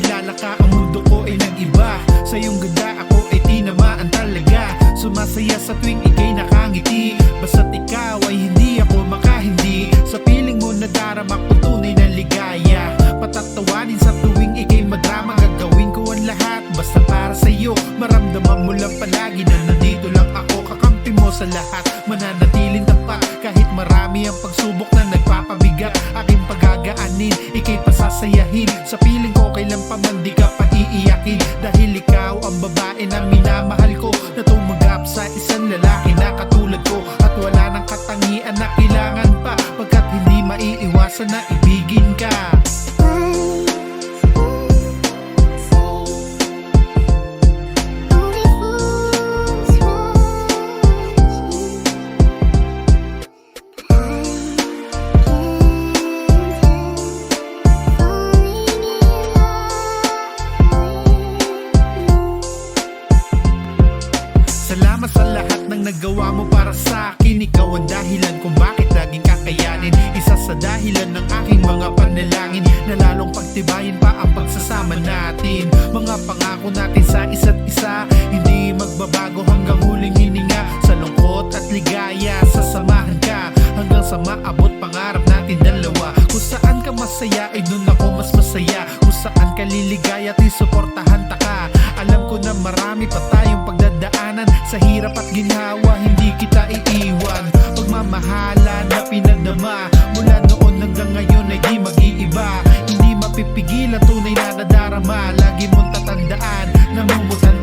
nakilala ka, ang mundo ko ay nag-iba. Sa iyong ganda ako ay tinamaan talaga. Sumasaya sa tuwing ika'y nakangiti. Basta't ikaw ay hindi ako makahindi. Sa piling mo nadarama ko tunay na ligaya. Patatawanin sa tuwing ika'y madrama. Gagawin ko ang lahat basta para sa'yo. Maramdaman mo lang palagi na nandito lang ako. Kakampi mo sa lahat, mananatiling tapat. Kahit marami ang pagsubok na nagpapabigat, aking pagagaanin, ika'y pasasayahin. Sa piling ko kailan pa man di ka pa iiyakin. Dahil ikaw ang babae na minamahal ko, na tumanggap sa isang lalaki na katulad ko. At wala nang katangian na kailangan pa, pagkat hindi maiiwasan na ibigin ka. Salamat sa lahat ng nagawa mo para sa akin. Ikaw ang dahilan kung bakit laging kakayanin. Isa sa dahilan ng aking mga panalangin, na lalong pagtibayin pa ang pagsasama natin. Mga pangako natin sa isa't isa, hindi magbabago hanggang huling hininga. Sa lungkot at ligaya, sasamahan ka hanggang sa maabot pangarap natin dalawa. Kung saan ka masaya ay dun ako mas masaya. Kung saan ka liligaya at isuportahan ta ka. Alam ko na marami pa tayong pagdadaanan. Sa hirap at ginhawa, hindi kita iiwan. Pagmamahala na pinadama, mula noon hanggang ngayon ay di mag-iiba. Hindi mapipigil ang tunay na nadarama. Lagi mong tatandaan, namumutan